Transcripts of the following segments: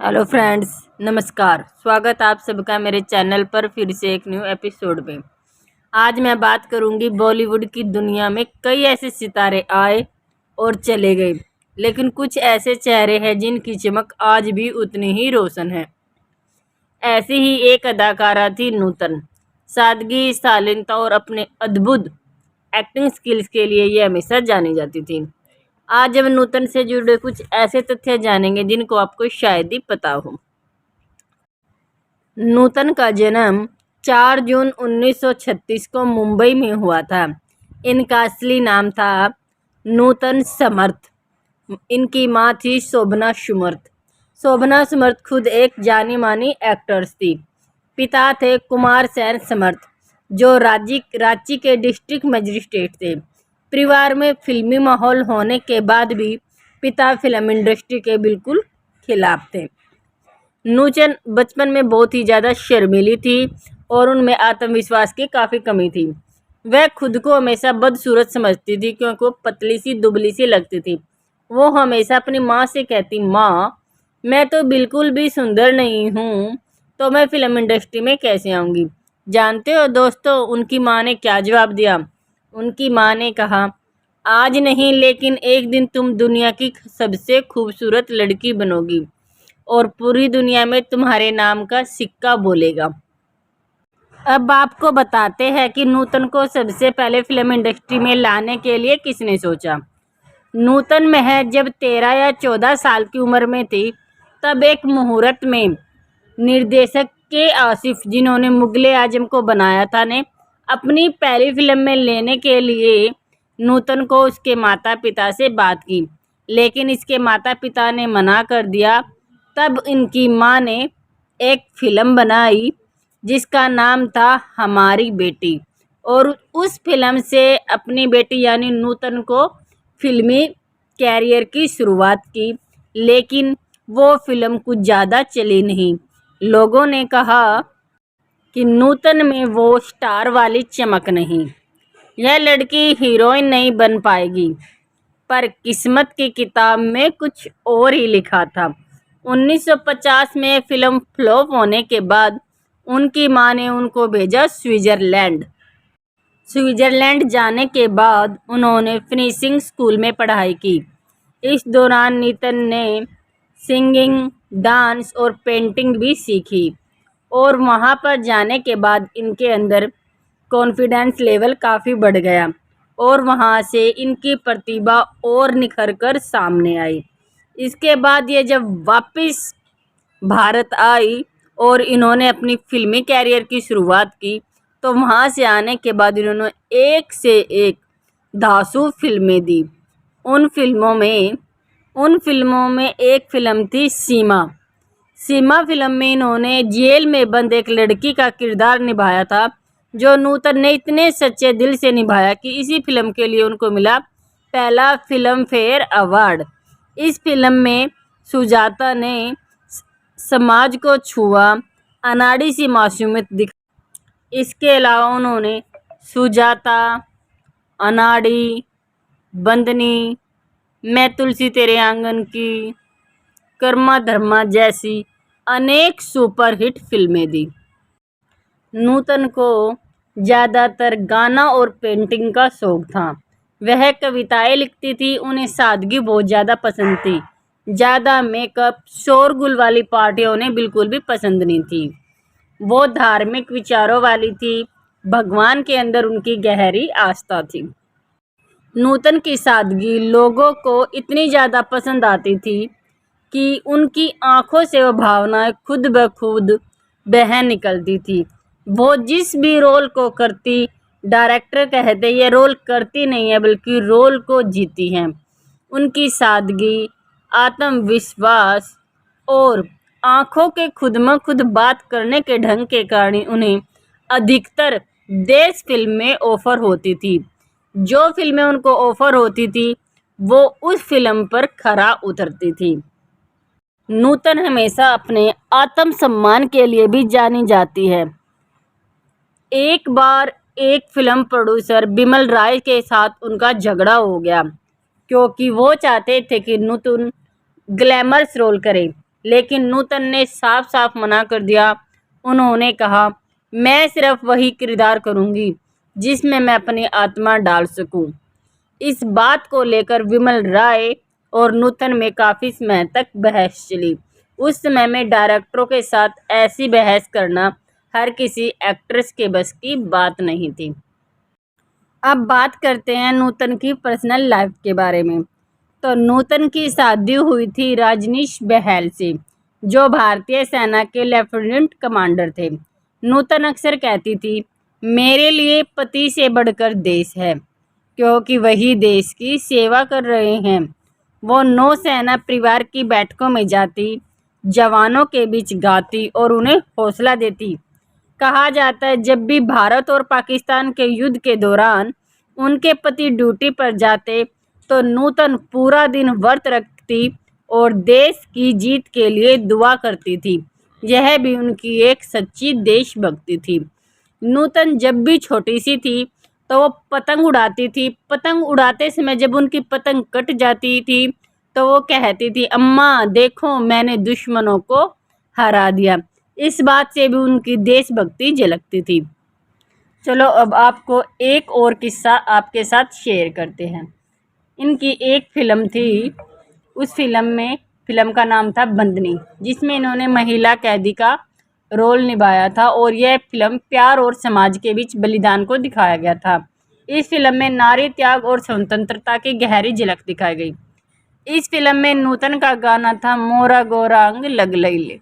Hello friends, नमस्कार। स्वागत आप सबका मेरे चैनल पर फिर से एक न्यू एपिसोड में। आज मैं बात करूंगी बॉलीवुड की दुनिया में कई ऐसे सितारे आए और चले गए, लेकिन कुछ ऐसे चेहरे हैं जिनकी चमक आज भी उतनी ही रोशन है। ऐसी ही एक अदाकारा थी नूतन। सादगी, शालीनता और अपने अद्भुत एक्टिंग स्किल्स के लिए ये हमेशा जानी जाती थी। आज हम नूतन से जुड़े कुछ ऐसे तथ्य जानेंगे जिनको आपको शायद ही पता हो। नूतन का जन्म 4 जून 1936 को मुंबई में हुआ था। इनका असली नाम था नूतन समर्थ। इनकी मां थी शोभना सुमर्थ। शोभना सुमर्थ खुद एक जानी मानी एक्ट्रेस थी। पिता थे कुमार सेन समर्थ, जो रांची के डिस्ट्रिक्ट मजिस्ट्रेट थे। परिवार में फिल्मी माहौल होने के बाद भी पिता फिल्म इंडस्ट्री के बिल्कुल खिलाफ थे। नूतन बचपन में बहुत ही ज़्यादा शर्मीली थी और उनमें आत्मविश्वास की काफ़ी कमी थी। वह खुद को हमेशा बदसूरत समझती थी क्योंकि वो पतली सी दुबली सी लगती थी। वो हमेशा अपनी माँ से कहती, माँ मैं तो बिल्कुल भी सुंदर नहीं हूँ, तो मैं फिल्म इंडस्ट्री में कैसे आऊँगी। जानते हो दोस्तों, उनकी माँ ने क्या जवाब दिया? उनकी माँ ने कहा, आज नहीं लेकिन एक दिन तुम दुनिया की सबसे खूबसूरत लड़की बनोगी और पूरी दुनिया में तुम्हारे नाम का सिक्का बोलेगा। अब आपको बताते हैं कि नूतन को सबसे पहले फिल्म इंडस्ट्री में लाने के लिए किसने सोचा। नूतन महज जब 13 या 14 साल की उम्र में थी, तब एक मुहूर्त में निर्देशक के आसिफ, जिन्होंने मुगले आजम को बनाया था, ने अपनी पहली फिल्म में लेने के लिए नूतन को उसके माता पिता से बात की, लेकिन इसके माता पिता ने मना कर दिया। तब इनकी माँ ने एक फिल्म बनाई जिसका नाम था हमारी बेटी, और उस फिल्म से अपनी बेटी यानी नूतन को फिल्मी कैरियर की शुरुआत की। लेकिन वो फिल्म कुछ ज़्यादा चली नहीं। लोगों ने कहा कि नूतन में वो स्टार वाली चमक नहीं, यह लड़की हीरोइन नहीं बन पाएगी। पर किस्मत की किताब में कुछ और ही लिखा था। 1950 में फिल्म फ्लॉप होने के बाद उनकी मां ने उनको भेजा स्विट्जरलैंड। स्विट्जरलैंड जाने के बाद उन्होंने फिनिशिंग स्कूल में पढ़ाई की। इस दौरान नूतन ने सिंगिंग, डांस और पेंटिंग भी सीखी, और वहां पर जाने के बाद इनके अंदर कॉन्फिडेंस लेवल काफ़ी बढ़ गया और वहां से इनकी प्रतिभा और निखर कर सामने आई। इसके बाद ये जब वापस भारत आई और इन्होंने अपनी फिल्मी कैरियर की शुरुआत की, तो वहाँ से आने के बाद इन्होंने एक से एक धांसू फिल्में दी। उन फिल्मों में एक फिल्म थी सीमा। सीमा फिल्म में इन्होंने जेल में बंद एक लड़की का किरदार निभाया था, जो नूतन ने इतने सच्चे दिल से निभाया कि इसी फिल्म के लिए उनको मिला पहला फिल्म फेयर अवार्ड। इस फिल्म में सुजाता ने समाज को छुआ, अनाड़ी सी मासूमियत दिखाई। इसके अलावा उन्होंने सुजाता, अनाड़ी, बंदनी, मैं तुलसी तेरे आंगन की, कर्मा धर्मा जैसी अनेक सुपरहिट फिल्में दी। नूतन को ज़्यादातर गाना और पेंटिंग का शौक था। वह कविताएं लिखती थी। उन्हें सादगी बहुत ज़्यादा पसंद थी। ज़्यादा मेकअप, शोरगुल वाली पार्टियां उन्हें बिल्कुल भी पसंद नहीं थी। वो धार्मिक विचारों वाली थी। भगवान के अंदर उनकी गहरी आस्था थी। नूतन की सादगी लोगों को इतनी ज़्यादा पसंद आती थी कि उनकी आंखों से वो भावनाएं खुद ब खुद बह निकलती थी। वो जिस भी रोल को करती, डायरेक्टर कहते ये रोल करती नहीं है बल्कि रोल को जीती हैं। उनकी सादगी, आत्मविश्वास और आंखों के खुद म खुद बात करने के ढंग के कारण उन्हें अधिकतर देश फिल्में ऑफर होती थी। जो फिल्में उनको ऑफर होती थी वो उस फिल्म पर खरा उतरती थी। नूतन हमेशा अपने आत्मसम्मान के लिए भी जानी जाती है। एक बार एक फिल्म प्रोड्यूसर बिमल राय के साथ उनका झगड़ा हो गया, क्योंकि वो चाहते थे कि नूतन ग्लैमरस रोल करे। लेकिन नूतन ने साफ साफ मना कर दिया। उन्होंने कहा, मैं सिर्फ वही किरदार करूंगी जिसमें मैं अपनी आत्मा डाल सकूं। इस बात को लेकर विमल राय और नूतन में काफी समय तक बहस चली। उस समय में डायरेक्टरों के साथ ऐसी बहस करना हर किसी एक्ट्रेस के बस की बात नहीं थी। अब बात करते हैं नूतन की पर्सनल लाइफ के बारे में। तो नूतन की शादी हुई थी रजनीश बहल से, जो भारतीय सेना के लेफ्टिनेंट कमांडर थे। नूतन अक्सर कहती थी, मेरे लिए पति से बढ़कर देश है, क्योंकि वही देश की सेवा कर रहे हैं। वो नौसेना परिवार की बैठकों में जाती, जवानों के बीच गाती और उन्हें हौसला देती। कहा जाता है, जब भी भारत और पाकिस्तान के युद्ध के दौरान उनके पति ड्यूटी पर जाते तो नूतन पूरा दिन व्रत रखती और देश की जीत के लिए दुआ करती थी। यह भी उनकी एक सच्ची देशभक्ति थी। नूतन जब भी छोटी सी थी तो वो पतंग उड़ाती थी। पतंग उड़ाते समय जब उनकी पतंग कट जाती थी तो वो कहती थी, अम्मा देखो मैंने दुश्मनों को हरा दिया। इस बात से भी उनकी देशभक्ति झलकती थी। चलो अब आपको एक और किस्सा आपके साथ शेयर करते हैं। इनकी एक फिल्म थी, उस फिल्म का नाम था बंदनी, जिसमें इन्होंने महिला कैदी का रोल निभाया था और यह फिल्म प्यार और समाज के बीच बलिदान को दिखाया गया था। इस फिल्म में नारी त्याग और स्वतंत्रता की गहरी झलक दिखाई गई। इस फिल्म में नूतन का गाना था मोरा गोरा अंग लग लैले।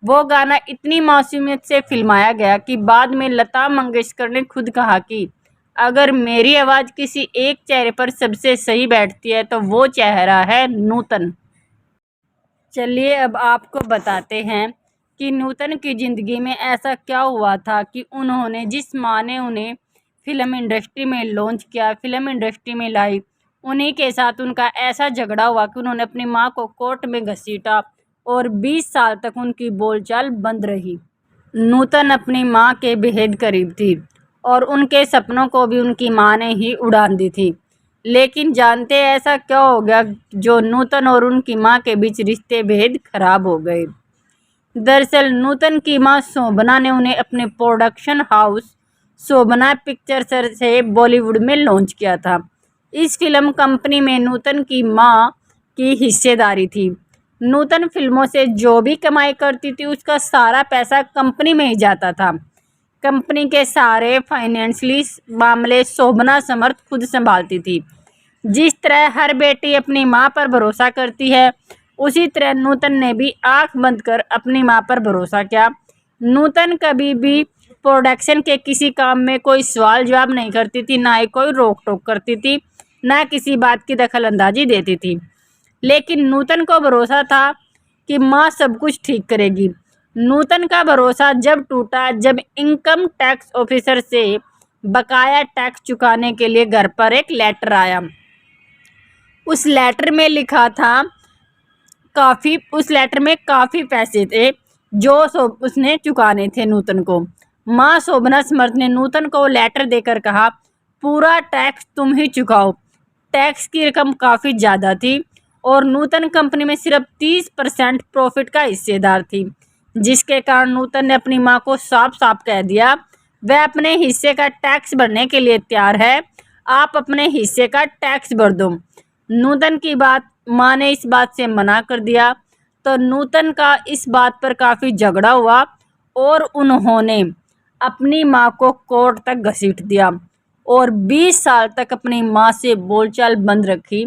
वो गाना इतनी मासूमियत से फिल्माया गया कि बाद में लता मंगेशकर ने खुद कहा कि अगर मेरी आवाज़ किसी एक चेहरे पर सबसे सही बैठती है तो वो चेहरा है नूतन। चलिए अब आपको बताते हैं कि नूतन की ज़िंदगी में ऐसा क्या हुआ था कि उन्होंने, जिस माँ ने उन्हें फिल्म इंडस्ट्री में लॉन्च किया, फिल्म इंडस्ट्री में लाई, उन्हीं के साथ उनका ऐसा झगड़ा हुआ कि उन्होंने अपनी माँ को कोर्ट में घसीटा और 20 साल तक उनकी बोलचाल बंद रही। नूतन अपनी माँ के बेहद करीब थी और उनके सपनों को भी उनकी माँ ने ही उड़ान दी थी। लेकिन जानते हैं ऐसा क्या हो गया जो नूतन और उनकी माँ के बीच रिश्ते बेहद खराब हो गए। दरअसल नूतन की माँ शोभना ने उन्हें अपने प्रोडक्शन हाउस शोभना पिक्चर्स से बॉलीवुड में लॉन्च किया था। इस फिल्म कंपनी में नूतन की माँ की हिस्सेदारी थी। नूतन फिल्मों से जो भी कमाई करती थी उसका सारा पैसा कंपनी में ही जाता था। कंपनी के सारे फाइनेंशियली मामले शोभना समर्थ खुद संभालती थी। जिस तरह हर बेटी अपनी माँ पर भरोसा करती है, उसी तरह नूतन ने भी आंख बंद कर अपनी माँ पर भरोसा किया। नूतन कभी भी प्रोडक्शन के किसी काम में कोई सवाल जवाब नहीं करती थी, ना ही कोई रोक टोक करती थी, ना किसी बात की दखल अंदाजी देती थी। लेकिन नूतन को भरोसा था कि माँ सब कुछ ठीक करेगी। नूतन का भरोसा जब टूटा जब इनकम टैक्स ऑफिसर से बकाया टैक्स चुकाने के लिए घर पर एक लेटर आया। उस लेटर में लिखा था उस लेटर में काफ़ी पैसे थे जो उसने चुकाने थे नूतन को। माँ शोभना समर्थ ने नूतन को लेटर देकर कहा, पूरा टैक्स तुम ही चुकाओ। टैक्स की रकम काफ़ी ज़्यादा थी और नूतन कंपनी में सिर्फ 30% प्रॉफिट का हिस्सेदार थी, जिसके कारण नूतन ने अपनी माँ को साफ साफ कह दिया, वह अपने हिस्से का टैक्स भरने के लिए तैयार है, आप अपने हिस्से का टैक्स भर दो। नूतन की बात माँ ने इस बात से मना कर दिया तो नूतन का इस बात पर काफ़ी झगड़ा हुआ और उन्होंने अपनी माँ को कोर्ट तक घसीट दिया और 20 साल तक अपनी माँ से बोलचाल बंद रखी।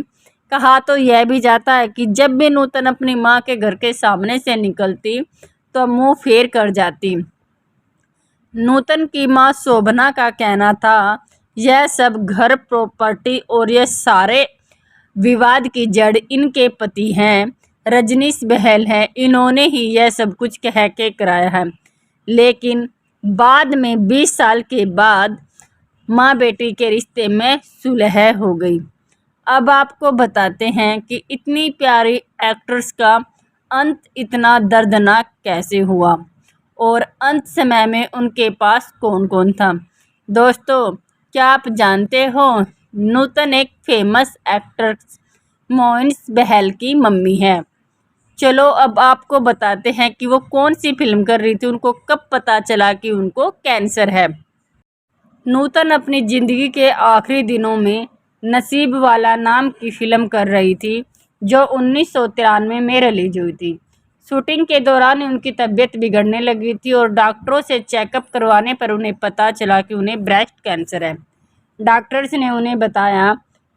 कहा तो यह भी जाता है कि जब भी नूतन अपनी माँ के घर के सामने से निकलती तो मुंह फेर कर जाती। नूतन की माँ शोभना का कहना था, यह सब घर प्रॉपर्टी और यह सारे विवाद की जड़ इनके पति हैं, रजनीश बहल हैं, इन्होंने ही यह सब कुछ कह के कराया है। लेकिन बाद में 20 साल के बाद माँ बेटी के रिश्ते में सुलह हो गई। अब आपको बताते हैं कि इतनी प्यारी एक्ट्रेस का अंत इतना दर्दनाक कैसे हुआ और अंत समय में उनके पास कौन कौन था। दोस्तों, क्या आप जानते हो नूतन एक फेमस एक्ट्रेस मोइंस बहल की मम्मी है। चलो अब आपको बताते हैं कि वो कौन सी फिल्म कर रही थी, उनको कब पता चला कि उनको कैंसर है। नूतन अपनी ज़िंदगी के आखिरी दिनों में नसीब वाला नाम की फ़िल्म कर रही थी, जो 1993 में रिलीज हुई थी। शूटिंग के दौरान उनकी तबीयत बिगड़ने लगी थी और डॉक्टरों से चेकअप करवाने पर उन्हें पता चला कि उन्हें ब्रेस्ट कैंसर है। डॉक्टर्स ने उन्हें बताया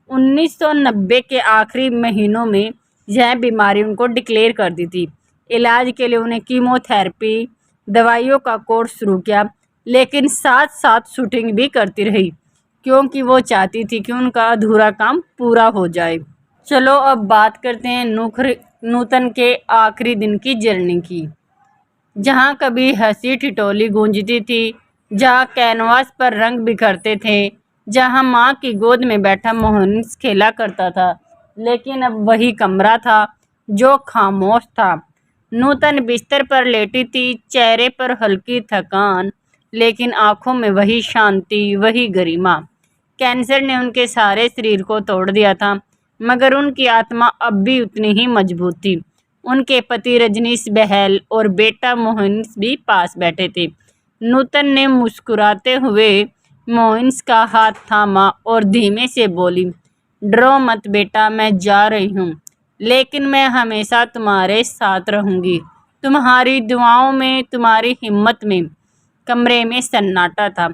1990 के आखिरी महीनों में यह बीमारी उनको डिक्लेयर कर दी थी। इलाज के लिए उन्हें कीमोथेरेपी, दवाइयों का कोर्स शुरू किया, लेकिन साथ साथ शूटिंग भी करती रही, क्योंकि वो चाहती थी कि उनका अधूरा काम पूरा हो जाए। चलो अब बात करते हैं नूतन के आखिरी दिन की जर्नी की। जहाँ कभी हंसी ठिठोली गूंजती थी, जहाँ कैनवास पर रंग बिखरते थे, जहाँ माँ की गोद में बैठा मोहनिस खेला करता था, लेकिन अब वही कमरा था जो खामोश था। नूतन बिस्तर पर लेटी थी, चेहरे पर हल्की थकान, लेकिन आंखों में वही शांति, वही गरिमा। कैंसर ने उनके सारे शरीर को तोड़ दिया था, मगर उनकी आत्मा अब भी उतनी ही मजबूत थी। उनके पति रजनीश बहल और बेटा मोहनिस भी पास बैठे थे। नूतन ने मुस्कुराते हुए मोहनिस का हाथ थामा और धीमे से बोली, डरो मत बेटा, मैं जा रही हूँ, लेकिन मैं हमेशा तुम्हारे साथ रहूँगी, तुम्हारी दुआओं में, तुम्हारी हिम्मत में। कमरे में सन्नाटा था,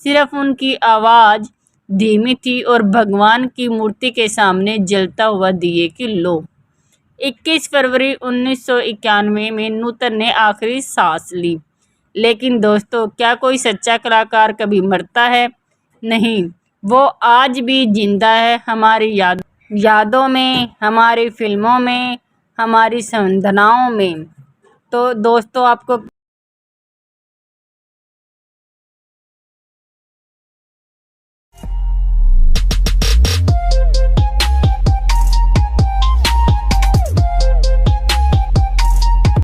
सिर्फ उनकी आवाज़ धीमी थी और भगवान की मूर्ति के सामने जलता हुआ दिए की लो। 21 फरवरी 1991 में नूतन ने आखिरी सांस ली। लेकिन दोस्तों, क्या कोई सच्चा कलाकार कभी मरता है? नहीं, वो आज भी जिंदा है, हमारी यादों में, हमारी फिल्मों में, हमारी संवेदनाओं में। तो दोस्तों, आपको